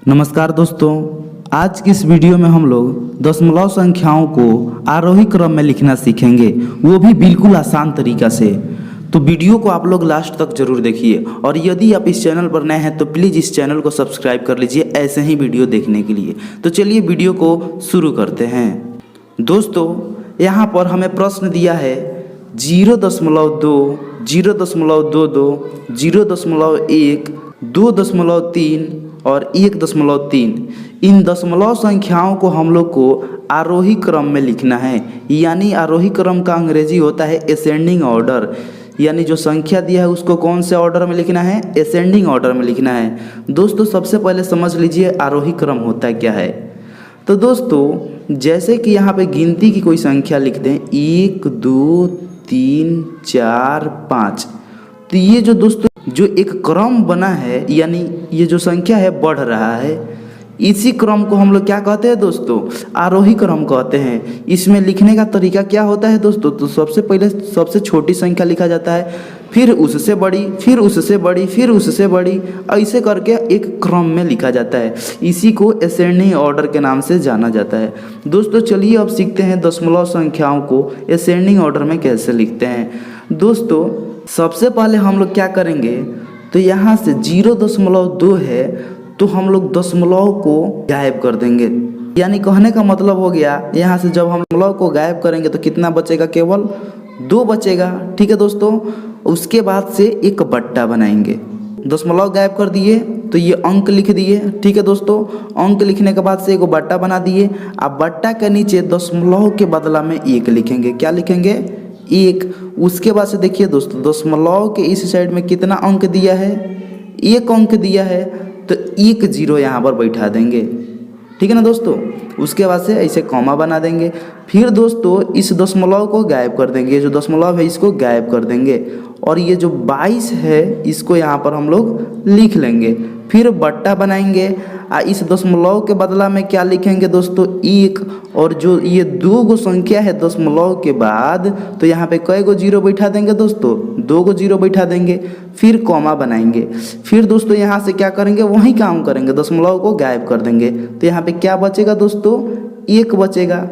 नमस्कार दोस्तों, आज की इस वीडियो में हम लोग दशमलव संख्याओं को आरोही क्रम में लिखना सीखेंगे, वो भी बिल्कुल आसान तरीका से। तो वीडियो को आप लोग लास्ट तक जरूर देखिए और यदि आप इस चैनल पर नए हैं तो प्लीज़ इस चैनल को सब्सक्राइब कर लीजिए ऐसे ही वीडियो देखने के लिए। तो चलिए वीडियो को शुरू करते हैं। दोस्तों, यहाँ पर हमें प्रश्न दिया है 0.2, 0.22, 0.1, 2.3 और 1.3। इन दशमलव संख्याओं को हम लोग को आरोही क्रम में लिखना है, यानी आरोही क्रम का अंग्रेजी होता है असेंडिंग ऑर्डर। यानी जो संख्या दिया है उसको कौन से ऑर्डर में लिखना है? असेंडिंग ऑर्डर में लिखना है। दोस्तों, सबसे पहले समझ लीजिए आरोही क्रम होता क्या है। तो दोस्तों, जैसे कि यहाँ पे गिनती की कोई संख्या लिख दें 1 2 3 4 5, तो ये जो दोस्तों जो एक क्रम बना है, यानी ये जो संख्या है बढ़ रहा है, इसी क्रम को हम लोग क्या कहते हैं दोस्तों? आरोही क्रम कहते हैं। इसमें लिखने का तरीका क्या होता है दोस्तों? तो सबसे पहले सबसे छोटी संख्या लिखा जाता है, फिर उससे बड़ी, फिर उससे बड़ी, फिर उससे बड़ी, ऐसे करके एक क्रम में लिखा जाता है। इसी को असेंडिंग ऑर्डर के नाम से जाना जाता है। दोस्तों, चलिए अब सीखते हैं दशमलव संख्याओं को असेंडिंग ऑर्डर में कैसे लिखते हैं। दोस्तों, सबसे पहले हम लोग क्या करेंगे, तो यहाँ से 0.2 है तो हम लोग दशमलव को गायब कर देंगे। यानी कहने का मतलब हो गया, यहाँ से जब हम दशमलव को गायब करेंगे तो कितना बचेगा? केवल 2 बचेगा। ठीक है दोस्तों, उसके बाद से एक बट्टा बनाएंगे। दशमलव गायब कर दिए तो ये अंक लिख दिए। ठीक है दोस्तों, अंक लिखने के बाद से एक बट्टा बना दिए। अब बट्टा के नीचे दशमलव के बदला में 1 लिखेंगे। क्या लिखेंगे? 1। उसके बाद से देखिए दोस्तों, दशमलव के इस साइड में कितना अंक दिया है? 1 अंक दिया है, तो 1 0 यहाँ पर बैठा देंगे। ठीक है ना दोस्तों। उसके बाद से ऐसे कॉमा बना देंगे। फिर दोस्तों इस दशमलव को गायब कर देंगे, जो दशमलव है इसको गायब कर देंगे और ये जो 22 है इसको यहाँ पर हम लोग लिख लेंगे। फिर बट्टा बनाएंगे और इस दशमलव के बदला में क्या लिखेंगे दोस्तों? 1। और जो ये 2 गो संख्या है दशमलव के बाद, तो यहाँ पे कई गो 0 बैठा देंगे दोस्तों? 2 गो 0 बैठा देंगे। फिर कॉमा बनाएंगे। फिर दोस्तों यहाँ से क्या करेंगे? वही काम करेंगे, दशमलव को गायब कर देंगे। तो यहाँ पे क्या बचेगा दोस्तों? 1 बचेगा।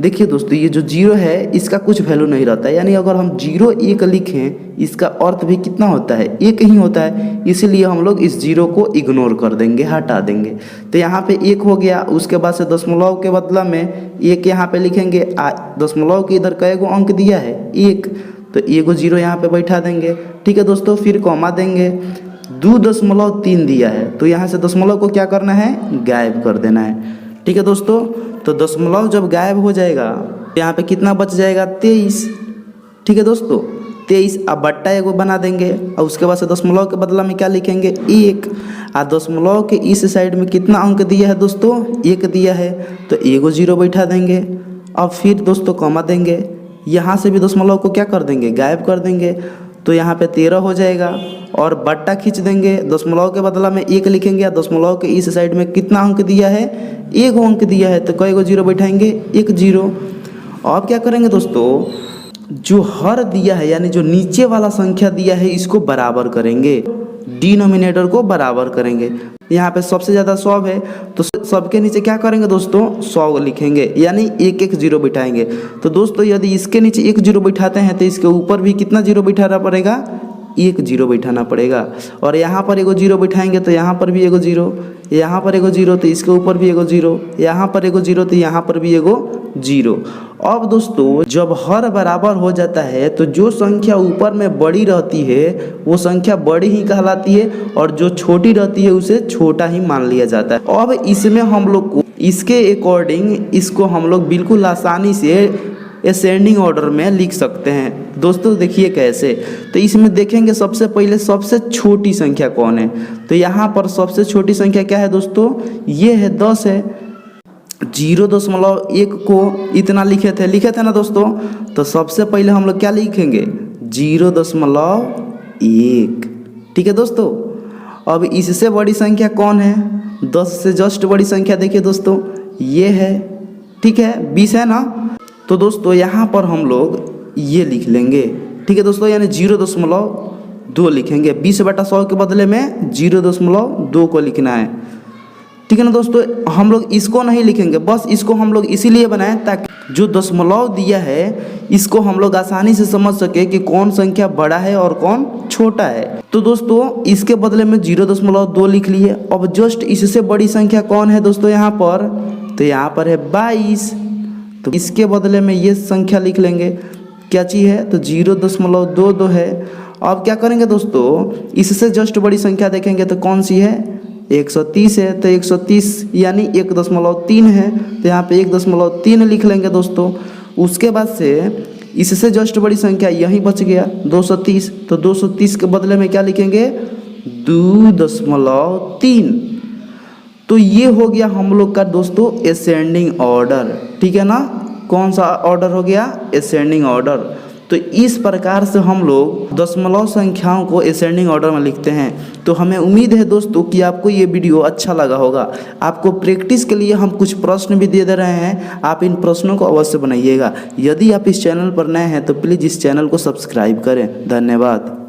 देखिए दोस्तों, ये जो 0 है इसका कुछ वैल्यू नहीं रहता है, यानी अगर हम 0 1 लिखें इसका अर्थ भी कितना होता है? 1 ही होता है। इसीलिए हम लोग इस 0 को इग्नोर कर देंगे, हटा देंगे। तो यहाँ पे 1 हो गया। उसके बाद से दशमलव के बदला में 1 यहाँ पे लिखेंगे। दशमलव के इधर कई गो अंक दिया है? 1, तो 1 गो 0 यहाँ पे बैठा देंगे। ठीक है दोस्तों, फिर कॉमा देंगे। 2.3 दिया है, तो यहाँ से दशमलव को क्या करना है? गायब कर देना है। ठीक है दोस्तों, तो दशमलव जब गायब हो जाएगा यहाँ पे कितना बच जाएगा? 23। ठीक है दोस्तों, 23। अब बट्टा एगो बना देंगे और उसके बाद से दशमलव के बदला में क्या लिखेंगे? 1। और दशमलव के इस साइड में कितना अंक दिया है दोस्तों? 1 दिया है, तो 1 गो 0 बैठा देंगे। अब फिर दोस्तों कॉमा देंगे। यहाँ से भी दशमलव को क्या कर देंगे? गायब कर देंगे। तो यहाँ पे 13 हो जाएगा और बट्टा खींच देंगे। दशमलव के बदला में 1 लिखेंगे। दशमलव के इस साइड में कितना अंक दिया है? 1 अंक दिया है, तो कई गो 0 बैठाएंगे? 1 0। अब क्या करेंगे दोस्तों? जो हर दिया है, यानी जो नीचे वाला संख्या दिया है, इसको बराबर करेंगे, डिनोमिनेटर को बराबर करेंगे। यहाँ पे सबसे ज़्यादा 100 है, तो सबके नीचे क्या करेंगे दोस्तों? 100 लिखेंगे, यानी 1 1 0 बिठाएंगे। तो दोस्तों यदि इसके नीचे 1 0 बिठाते हैं तो इसके ऊपर भी कितना 0 बिठाना पड़ेगा? 1 0 बिठाना पड़ेगा। और यहाँ पर 1 0 बिठाएंगे तो यहाँ पर भी 1 0, यहाँ पर 1 0 तो इसके ऊपर भी 1 0, यहाँ पर 1 0 तो यहाँ पर भी 1 0। अब दोस्तों जब हर बराबर हो जाता है तो जो संख्या ऊपर में बड़ी रहती है वो संख्या बड़ी ही कहलाती है और जो छोटी रहती है उसे छोटा ही मान लिया जाता है। अब इसमें हम लोग को इसके अकॉर्डिंग इसको हम लोग बिल्कुल आसानी से असेंडिंग ऑर्डर में लिख सकते हैं। दोस्तों देखिए कैसे, तो इसमें देखेंगे सबसे पहले सबसे छोटी संख्या कौन है। तो यहाँ पर सबसे छोटी संख्या क्या है दोस्तों? ये है 10 है। 0.1 को इतना लिखे थे ना दोस्तों। तो सबसे पहले हम लोग क्या लिखेंगे? 0.1। ठीक है दोस्तों। अब इससे बड़ी संख्या कौन है? 10 से जस्ट बड़ी संख्या देखिए दोस्तों, ये है। ठीक है, 20 है ना। तो दोस्तों यहाँ पर हम लोग ये लिख लेंगे। ठीक है दोस्तों, यानी 0.2 लिखेंगे। 20/100 के बदले में 0.2 को लिखना है। ठीक है ना दोस्तों। हम लोग इसको नहीं लिखेंगे, बस इसको हम लोग इसीलिए बनाए ताकि जो दशमलव दिया है इसको हम लोग आसानी से समझ सके कि कौन संख्या बड़ा है और कौन छोटा है। तो दोस्तों इसके बदले में 0.2 लिख लिए। अब जस्ट इससे बड़ी संख्या कौन है दोस्तों यहाँ पर, तो यहाँ पर है 22। तो इसके बदले में ये संख्या लिख लेंगे, क्या चीज़ है, तो 0.22 है। अब क्या करेंगे दोस्तों, इससे जस्ट बड़ी संख्या देखेंगे तो कौन सी है, 130 है। तो 130 यानी 1.3 है, तो यहाँ पे 1.3 लिख लेंगे दोस्तों। उसके बाद से इससे जस्ट बड़ी संख्या यही बच गया 230। तो 230 के बदले में क्या लिखेंगे, 2.3। तो ये हो गया हम लोग का दोस्तों असेंडिंग ऑर्डर, ठीक है ना। कौन सा ऑर्डर हो गया, असेंडिंग ऑर्डर। तो इस प्रकार से हम लोग दशमलव संख्याओं को असेंडिंग ऑर्डर में लिखते हैं। तो हमें उम्मीद है दोस्तों कि आपको ये वीडियो अच्छा लगा होगा। आपको प्रैक्टिस के लिए हम कुछ प्रश्न भी दे रहे हैं, आप इन प्रश्नों को अवश्य बनाइएगा। यदि आप इस चैनल पर नए हैं तो प्लीज़ इस चैनल को सब्सक्राइब करें। धन्यवाद।